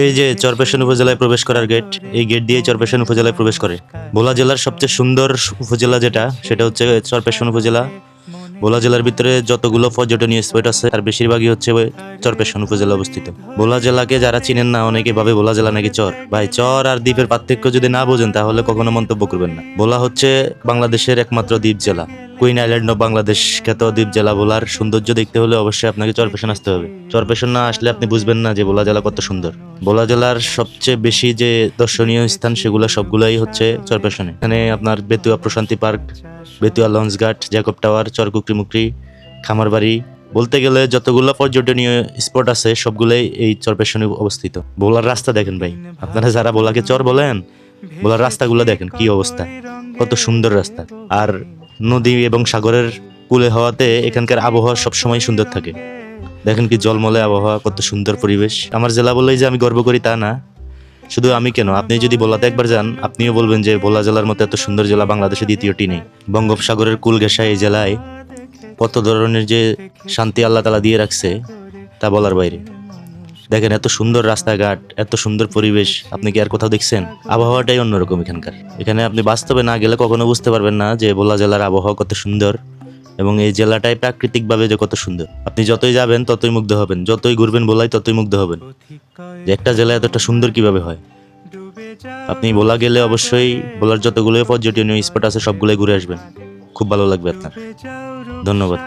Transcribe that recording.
এই যে চরপেশন উপজেলায় প্রবেশ করার গেট, এই গেট দিয়ে চরপেশন উপজেলায় প্রবেশ করে। ভোলা জেলার সবচেয়ে সুন্দর উপজেলা যেটা, সেটা হচ্ছে চরপেশন উপজেলা। ভোলা জেলার ভিতরে যতগুলো পর্যটনীয় স্পট আছে তার বেশিরভাগই হচ্ছে ওই চরপেশন উপজেলা অবস্থিত। ভোলা জেলাকে যারা চিনেন না, অনেকে ভাবে ভোলা জেলা নাকি চর। ভাই, চর আর দ্বীপের পার্থক্য যদি না বোঝেন তাহলে কখনো মন্তব্য করবেন না। ভোলা হচ্ছে বাংলাদেশের একমাত্র দ্বীপ জেলা, কুইন আইল্যান্ড অফ বাংলাদেশ খ্যাত দ্বীপ জেলা। ভোলার সৌন্দর্য দেখতে হলে অবশ্যই আপনাকে চরপেশন আসতে হবে। চরপেশন না আসলে আপনি বুঝবেন না যে ভোলা জেলা কত সুন্দর। ভোলা জেলার সবচেয়ে বেশি যে দর্শনীয় স্থান সেগুলো সবগুলাই হচ্ছে চরপেশনে। এখানে আপনার বেতুয়া প্রশান্তি পার্ক, বেতুয়া লঞ্চ ঘাট, জ্যাকব টাওয়ার, চরকুকরি খামারবাড়ি, বলতে গেলে যতগুলো পর্যটনীয় স্পট আছে সবগুলোই এই চরপেশনে অবস্থিত। ভোলার রাস্তা দেখেন ভাই, আপনারা যারা ভোলাকে চর বলেন, ভোলার রাস্তাগুলো দেখেন কি অবস্থা, কত সুন্দর রাস্তা। আর নদী এবং সাগরের কূলে হওয়াতে এখানকার আবহাওয়া সবসময় সুন্দর থাকে। দেখেন কি জলমলে আবহাওয়া, কত সুন্দর পরিবেশ। আমার জেলা বলেই যে আমি গর্ব করি তা না, শুধু আমি কেন, আপনি যদি ভোলাতে একবার যান আপনিও বলবেন যে ভোলা জেলার মতো এত সুন্দর জেলা বাংলাদেশে দ্বিতীয়টি নেই। বঙ্গোপসাগরের কুল ঘেঁষা এই জেলায় কত ধরনের যে শান্তি আল্লাহ তালা দিয়ে রাখছে তা বলার বাইরে। দেখেন এত সুন্দর রাস্তাঘাট, এত সুন্দর পরিবেশ, আপনি কি আর কোথাও দেখছেন? আবহাওয়াটাই অন্যরকম এখানকার। এখানে আপনি বাস্তবে না গেলে কখনো বুঝতে পারবেন না যে ভোলা জেলার আবহাওয়া কত সুন্দর এবং এই জেলাটাই প্রাকৃতিকভাবে যে কত সুন্দর। আপনি যতই যাবেন ততই মুগ্ধ হবেন, যতই ঘুরবেন ভোলায় ততই মুগ্ধ হবেন যে একটা জেলা এতটা সুন্দর কিভাবে হয়। আপনি ভোলা গেলে অবশ্যই ভোলার যতগুলো পর্যটনীয় স্পট আছে সবগুলোই ঘুরে আসবেন, খুব ভালো লাগবে আপনার। ধন্যবাদ।